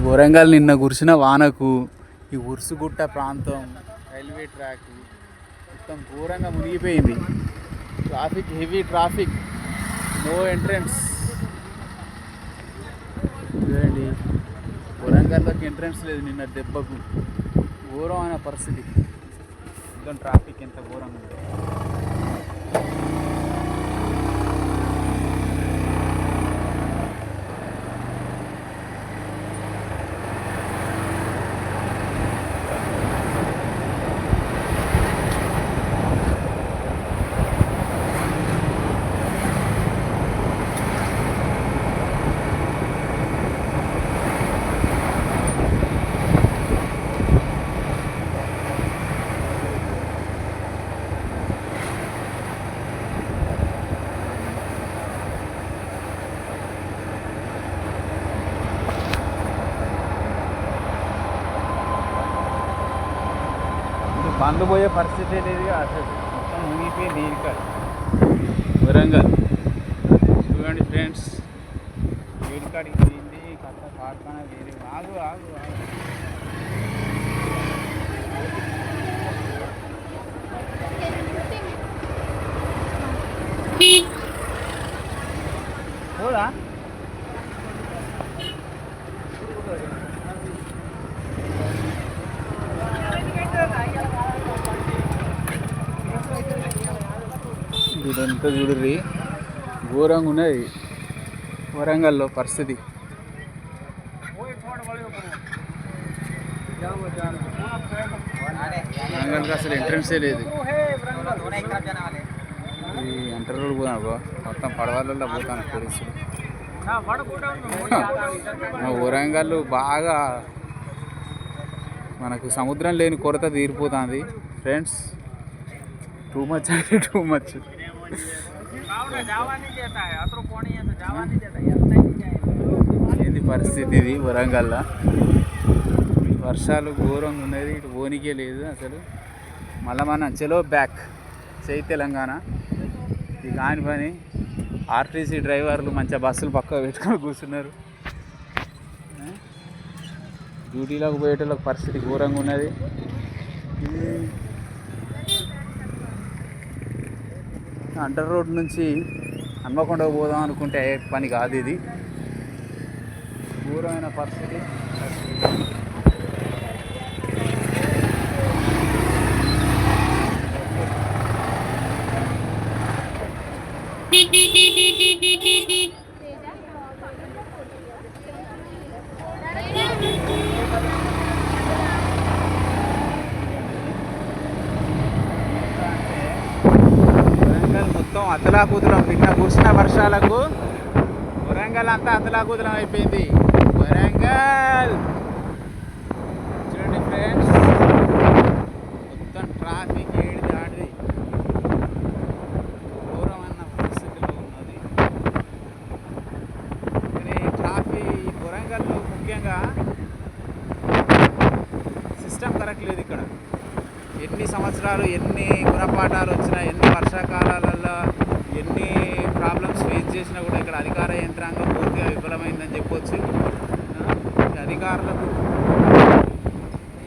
వరంగల్ నిన్న కురిసిన వానకు ఈ ఉర్సుగుట్ట ప్రాంతం రైల్వే ట్రాక్ మొత్తం ఘోరంగా మునిగిపోయింది. Traffic, heavy traffic, no entrance. చూడండి, వరంగల్లోకి ఎంట్రన్స్ లేదు నిన్న దెబ్బకు. ఘోరమైన పరిస్థితి. మొత్తం ట్రాఫిక్ ఎంత ఘోరంగా ఉంది. బండ్లు పోయే పరిస్థితి లేదు అసలు. మొత్తం మునిగిపోయింది నీరు. వరంగల్ చూడండి ఫ్రెండ్స్, వేడికాడికి పోయింది. కథ కార్ఖానా వేరే. ఆగు ఆగు ఆగు. పోదా ఇదంతా చూడర్రి, ఘోరంగా ఉన్నది వరంగల్లో పరిస్థితి. వరంగల్కి అసలు ఎంట్రన్సే లేదు. ఈ ఎంటర్ రోడ్ పోదాం, మొత్తం పడవలలో పోతాను పోలీసులు. వరంగల్ బాగా మనకు సముద్రం లేని కొరత తీరిపోతుంది ఫ్రెండ్స్. టూ మచ్ అంటే టూ మచ్. ఏంది పరిస్థితి ఇది వరంగల్లో. వర్షాలు ఘోరంగా ఉన్నది, ఇటు పోనీకే లేదు అసలు. మళ్ళీ మనం చెలో బ్యాక్ చేయి తెలంగాణ. ఇది కాని పని. ఆర్టీసీ డ్రైవర్లు మంచిగా బస్సులు పక్కకు పెట్టుకొని కూర్చున్నారు. డ్యూటీలోకి పోయేటోళ్ళకి పరిస్థితి ఘోరంగా ఉన్నది. అండర్ రోడ్ నుంచి హన్మకొండకు పోదాం అనుకుంటే పని కాదు ఇది. ఘోరమైన పరిస్థితి. మొత్తం అతలాకుతలం. నిన్న కురిసిన వర్షాలకు వరంగల్ అంతా అతలాకుతలం అయిపోయింది. వరంగల్ చూడండి ఫ్రెండ్స్, మొత్తం ట్రాఫిక్ ఏడి దాడి ఘోరమైన పరిస్థితుల్లో ఉన్నది. కానీ ట్రాఫిక్ వరంగల్లో ముఖ్యంగా సిస్టమ్ కరెక్ట్ లేదు ఇక్కడ. ఎన్ని సంవత్సరాలు, ఎన్ని గుణపాఠాలు వచ్చినా, ఎన్ని వర్షాకాలాలలో ఎన్ని ప్రాబ్లమ్స్ ఫేస్ చేసినా కూడా ఇక్కడ అధికార యంత్రాంగం పూర్తిగా విఫలమైందని చెప్పొచ్చు. అధికారులకు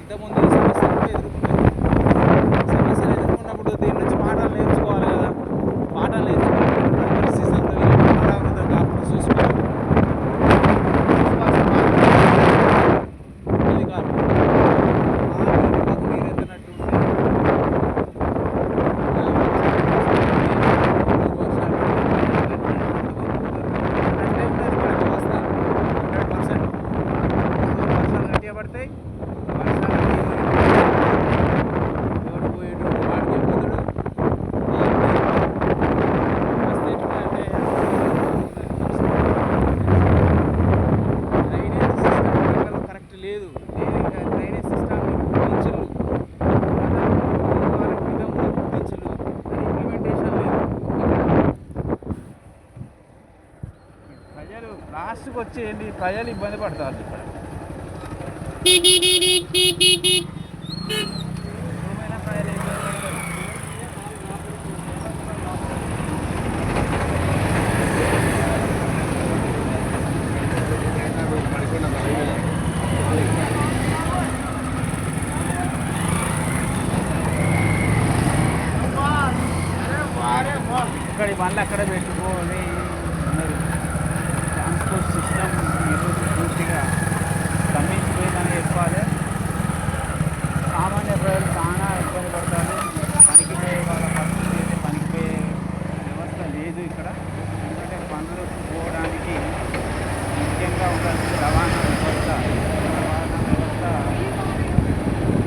ఇంతకుముందు సమస్యలు ఎదుర్కొన్నప్పుడు దీని నుంచి పాఠాలు నేర్చుకోవాలి కదా. పాఠాలు నేర్చుకోవాలి, పరిస్థితి అంతా పునరావృతం కాకుండా చూసుకోవాలి. లాస్ట్కి వచ్చేయండి, ప్రజలు ఇబ్బంది పడతారు ఇక్కడ. బండ్లు అక్కడ పెట్టుకోవాలి ఉన్నారు. ట్రాన్స్పోర్ట్ సిస్టమ్ ఈరోజు పూర్తిగా స్తంభించిపోయిందని చెప్పాలి. సామాన్య ప్రజలు చాలా ఇబ్బంది పడతారు. పనికి పోయే వాళ్ళ పరిస్థితి అయితే పనికి పోయే వ్యవస్థ లేదు ఇక్కడ. ఎందుకంటే పనులు పోవడానికి ముఖ్యంగా ఉండాల్సిన రవాణా వ్యవస్థ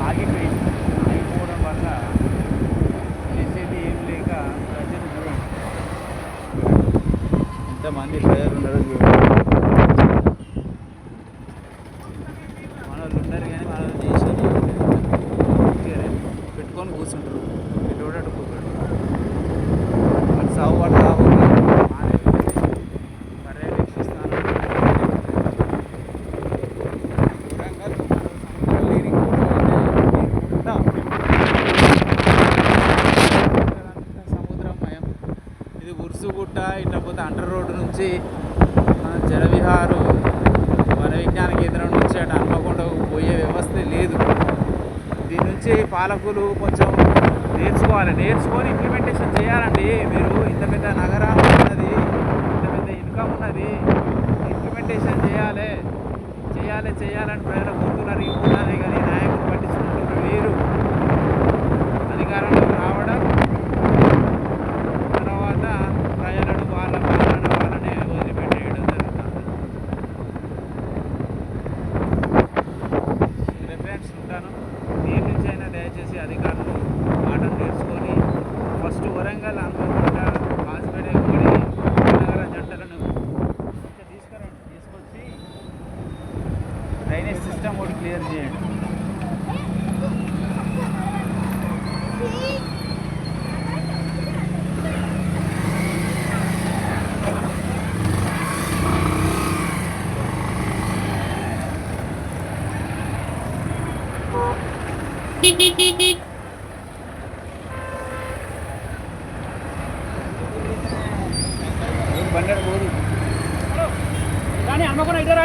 ఆగిపోయింది. ఆగిపోవడం వల్ల చేసేది ఏం లేక ప్రజలు చూడండి ఎంతమంది ప్రజలు ఉన్నారు చూడండి. మన వాళ్ళు ఉన్నారు కానీ మన వాళ్ళు చేసేది ఏం లేదు. పెట్టుకొని కూర్చుంటారు. ఎటువంటి కూర్చోడు వాళ్ళు సాగు పడ పర్యవేక్షిస్తాను. సముద్రమయం ఇది ఉర్సుగుట్ట. ఇట్లా పోతే అండర్ రోడ్డు నుంచి జలవిహారు వన విజ్ఞాన కేంద్రం నుంచి అటు హన్మకొండకు పోయే వ్యవస్థ లేదు. దీని నుంచి పాలకులు కొంచెం నేర్చుకొని ఇంప్లిమెంటేషన్ చేయాలండి. మీరు ఇంత పెద్ద నగరం ఉన్నది, ఇంత పెద్ద ఇన్కమ్ ఉన్నది, ఇంప్లిమెంటేషన్ చేయాలని ప్రజల గొంతులు అరిగిపోతానే కానీ నాయకులు పట్టించుకుంటున్నారు వేరు. అధికారంలోకి రావడం తర్వాత ప్రజలను వాళ్ళనే వదిలిపెట్టేయడం జరుగుతుంది. రిఫరెన్స్ ఉంటాను. దేని నుంచి అయినా దయచేసి అధికారులు పాఠం నేర్చుకొని ఫస్ట్ వరంగల్ హన్మకొండ హాస్పిటల్ నగర జంటలను తీసుకొచ్చి డ్రైనేజ్ సిస్టమ్ ఒకటి క్లియర్ చేయండి. బండి పోదు కానీ అమ్మ కూడా ఇద్దరు